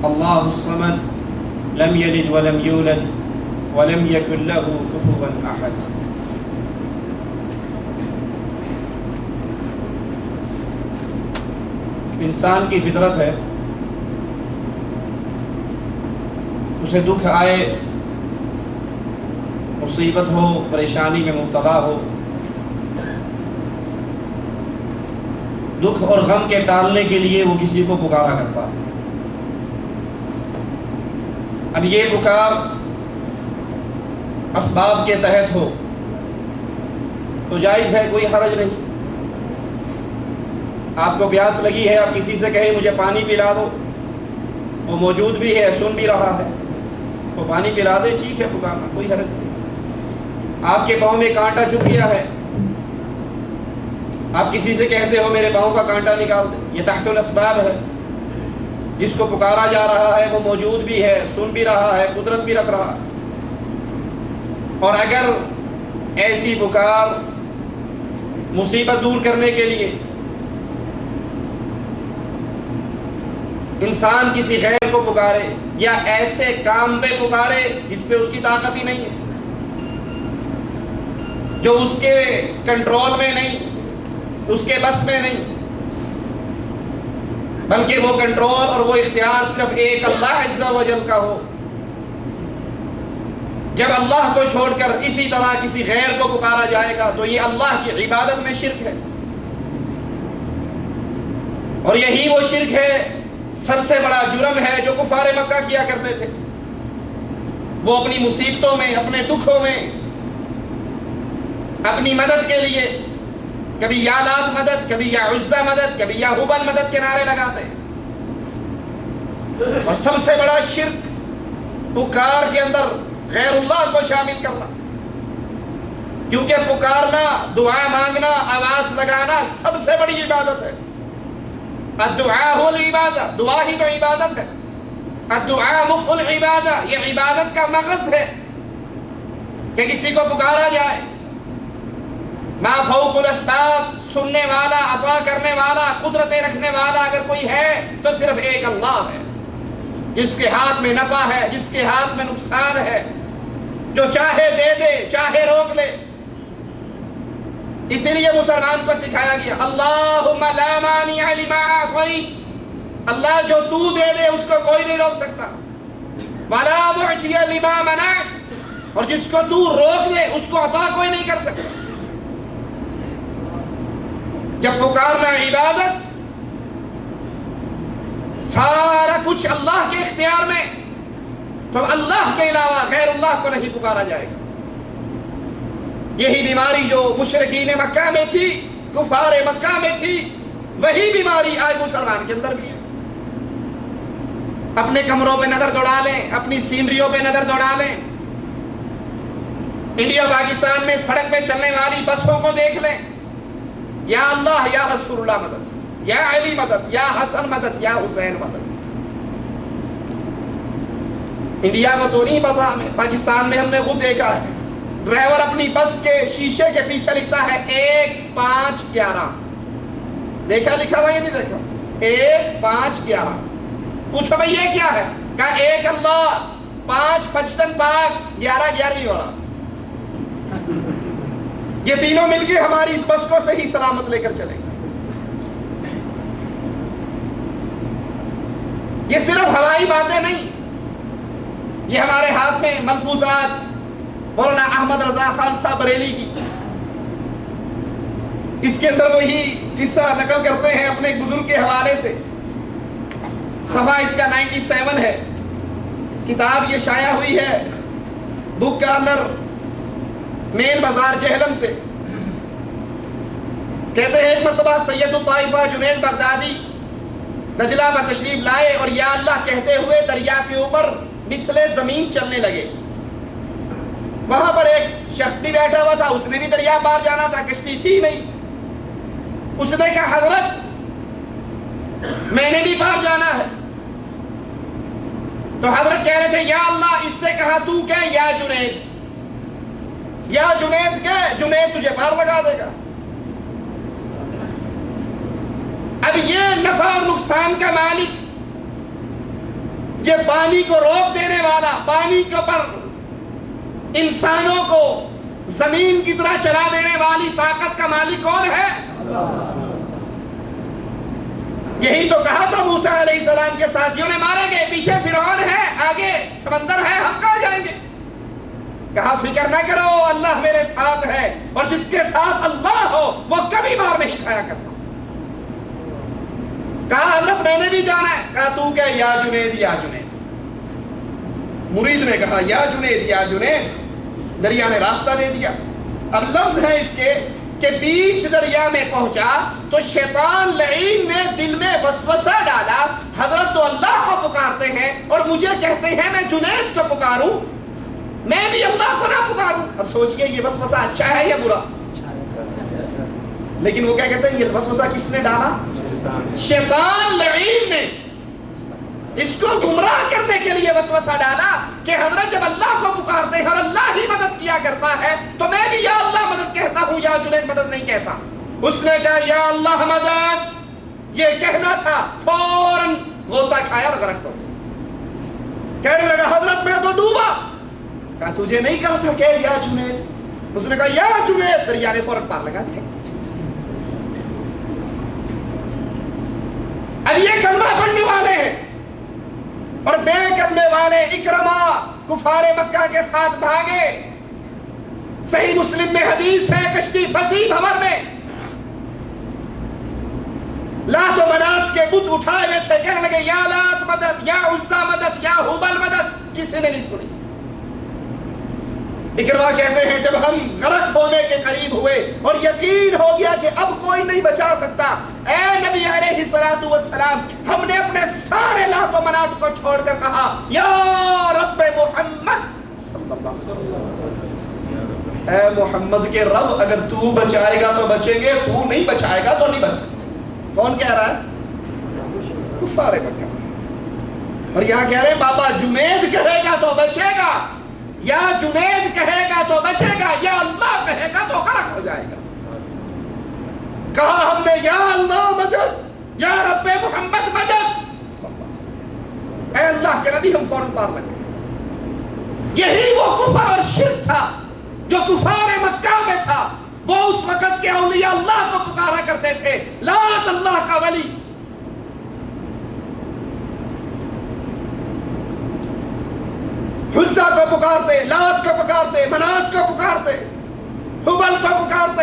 اللہ الصمد لم یلد ولم یولد ولم یکن لہ کفوا احد۔ انسان کی فطرت ہے، اسے دکھ آئے، مصیبت ہو، پریشانی میں مبتلا ہو، دکھ اور غم کے ٹالنے کے لیے وہ کسی کو پکارا کرتا ہے۔ اب یہ پکار اسباب کے تحت ہو تو جائز ہے، کوئی حرج نہیں۔ آپ کو پیاس لگی ہے، آپ کسی سے کہیں مجھے پانی پلا دو، وہ موجود بھی ہے، سن بھی رہا ہے، وہ پانی پلا دے، ٹھیک ہے، پکارنا کوئی حرج نہیں۔ آپ کے پاؤں میں کانٹا چبھ گیا ہے، آپ کسی سے کہتے ہو میرے پاؤں کا کانٹا نکال دے، یہ تحت الاسباب ہے۔ جس کو پکارا جا رہا ہے وہ موجود بھی ہے، سن بھی رہا ہے، قدرت بھی رکھ رہا ہے۔ اور اگر ایسی پکار مصیبت دور کرنے کے لیے انسان کسی غیر کو پکارے یا ایسے کام پہ پکارے جس پہ اس کی طاقت ہی نہیں ہے، جو اس کے کنٹرول میں نہیں، اس کے بس میں نہیں، بلکہ وہ کنٹرول اور وہ اختیار صرف ایک اللہ عز و جل کا ہو، جب اللہ کو چھوڑ کر اسی طرح کسی غیر کو پکارا جائے گا تو یہ اللہ کی عبادت میں شرک ہے۔ اور یہی وہ شرک ہے، سب سے بڑا جرم ہے جو کفار مکہ کیا کرتے تھے۔ وہ اپنی مصیبتوں میں، اپنے دکھوں میں، اپنی مدد کے لیے کبھی یا لات مدد، کبھی یا عزا مدد، کبھی یا ہبل مدد کے نعرے لگاتے ہیں۔ اور سب سے بڑا شرک پکار کے اندر غیر اللہ کو شامل کرنا، کیونکہ پکارنا، دعا مانگنا، آواز لگانا سب سے بڑی عبادت ہے۔ الدعاء هو العبادہ، دعا ہی تو عبادت ہے۔ الدعاء مخ العبادہ، یہ عبادت کا مغز ہے کہ کسی کو پکارا جائے۔ ما فوق الاسباب، سننے والا، عطا کرنے والا، قدرتیں رکھنے والا اگر کوئی ہے تو صرف ایک اللہ ہے، جس کے ہاتھ میں نفع ہے، جس کے ہاتھ میں نقصان ہے، جو چاہے دے دے، چاہے روک لے۔ اسی لیے مسلمان کو سکھایا گیا اللہم لا مانع لما اعطیت، اللہ جو تو دے دے اس کو کوئی نہیں روک سکتا، ولا معطی لما منعت، اور جس کو تو روک دے اس کو عطا کوئی نہیں کر سکتا۔ جب پکارنا عبادت، سارا کچھ اللہ کے اختیار میں، تو اللہ کے علاوہ غیر اللہ کو نہیں پکارا جائے گا۔ یہی بیماری جو مشرکین مکہ میں تھی، کفار مکہ میں تھی، وہی بیماری آج مسلمان کے اندر بھی ہے۔ اپنے کمروں پہ نظر دوڑا لیں، اپنی سینریوں پہ نظر دوڑا لیں، انڈیا پاکستان میں سڑک پہ چلنے والی بسوں کو دیکھ لیں، یا اللہ، یا رسول اللہ مدد، یا علی مدد، یا حسن مدد، یا حسین مدد۔ انڈیا میں تو نہیں پتا، ہمیں پاکستان میں ہم نے خود دیکھا ہے، ڈرائیور اپنی بس کے شیشے کے پیچھے لکھتا ہے 1511، دیکھا لکھا ہوا یا نہیں دیکھا؟ 1511۔ پوچھو بھائی یہ کیا ہے؟ کہا ایک اللہ، 5 پچتن پاک، 11 11ویں والا، یہ تینوں مل کے ہماری اس بس کو صحیح سلامت لے کر چلیں گے۔ یہ صرف ہوائی باتیں نہیں، یہ ہمارے ہاتھ میں ملفوظات مولانا احمد رضا خان صاحب بریلی کی، اس کے اندر وہی قصہ نقل کرتے ہیں اپنے ایک بزرگ کے حوالے سے، صفحہ اس کا 97 ہے، کتاب یہ شائع ہوئی ہے بک کارنر، مین بازار جہلم سے۔ کہتے ہیں ایک مرتبہ سید الطائفہ جنید بغدادی دجلہ پر تشریف لائے اور یا اللہ کہتے ہوئے دریا کے اوپر مثل زمین چلنے لگے۔ وہاں پر ایک شخص بھی بیٹھا ہوا تھا، اس نے بھی دریا پار جانا تھا، کشتی تھی نہیں۔ اس نے کہا حضرت میں نے بھی پار جانا ہے۔ تو حضرت کہہ رہے تھے یا اللہ، اس سے کہا تو کہہ یا جنید، یا جنید کہہ، جنید تجھے پار لگا دے گا۔ اب یہ نفع اور نقصان کا مالک یہ پانی کو روک دینے والا، پانی کے اوپر انسانوں کو زمین کی طرح چلا دینے والی طاقت کا مالک کون ہے؟ یہی تو کہا تھا موسیٰ علیہ السلام کے ساتھیوں نے، مارے گئے، پیچھے فرعون ہے، آگے سمندر ہے، ہم کہاں جائیں گے؟ کہا فکر نہ کرو، اللہ میرے ساتھ ہے، اور جس کے ساتھ اللہ ہو وہ کبھی مار نہیں کھایا کرتا۔ کہا حضرت میں نے بھی جانا ہے۔ کہا تو کہ یا جنید یا جنید۔ مرید نے کہا یا جنید یا جنید، دریا نے راستہ دے دیا۔ اب لفظ ہے اس کے کہ بیچ دریا میں پہنچا تو شیطان لعین نے دل میں وسوسہ ڈالا، حضرت تو اللہ کو پکارتے ہیں اور مجھے کہتے ہیں میں جنید کو پکاروں، میں بھی اللہ کو نہ پکاروں۔ اب سوچئے یہ وسوسہ اچھا ہے یا برا؟ لیکن وہ کیا کہتے ہیں، یہ وسوسہ کس نے ڈالا؟ شیطان لعین نے اس کو گمراہ کرنے کے لیے وسوسہ ڈالا کہ حضرت جب اللہ کو پکارتے ہیں اور اللہ ہی مدد کیا کرتا ہے تو میں بھی یا اللہ مدد کہتا ہوں، یا جنید مدد نہیں کہتا۔ اس نے کہا یا اللہ مدد، یہ کہنا تھا، فوراً غوطہ کھایا اور غرق ہو گیا۔ کہنے لگا حضرت میں تو ڈوبا۔ کہا تجھے نہیں کہا تھا کہ یا جنید؟ اس نے کہا یا جنید، دریا نے فوراً پار لگا دیا۔ اب یہ کلمہ پڑھنے والے ہیں اور بے کرنے والے اکرما کفار مکہ کے ساتھ بھاگے۔ صحیح مسلم میں حدیث ہے، کشتی پھنسی بھنور میں، لات و منات کے بت اٹھائے ہوئے تھے، کہنے لگے یا لات مدد، یا عزا مدد، یا حبل مدد، کسی نے نہیں سنی۔ اکرما کہتے ہیں جب ہم غرق ہونے کے قریب ہوئے اور یقین ہو گیا کہ اب کوئی نہیں بچا سکتا، اے نبی علیہ السلام، ہم نے اپنے سارے لات و منات کو چھوڑ کر کہا یا رب محمد صلی اللہ علیہ وسلم، اے محمد کے رب اگر تو بچائے گا تو بچیں گے، تو نہیں بچائے گا تو نہیں بچ سکتے۔ کون کہہ رہا ہے؟ کفار مکہ۔ اور یہاں کہہ رہے ہیں بابا جنید کہے گا تو بچے گا، یا جنید کہے گا تو بچے گا، یا اللہ کہے گا تو غرق ہو جائے گا۔ کہا ہم نے یا اللہ مدد، یا رب محمد مدد، اے اللہ کے نبی، ہم فوراً پار لگے۔ یہی وہ کفر اور شرک تھا جو کفار مکہ میں تھا۔ وہ اس وقت کے اولیاء اللہ کو پکارا کرتے تھے، لات اللہ کا ولی، عزا کو پکارتے، لات کو پکارتے، منات کو پکارتے، حبل کو پکارتے۔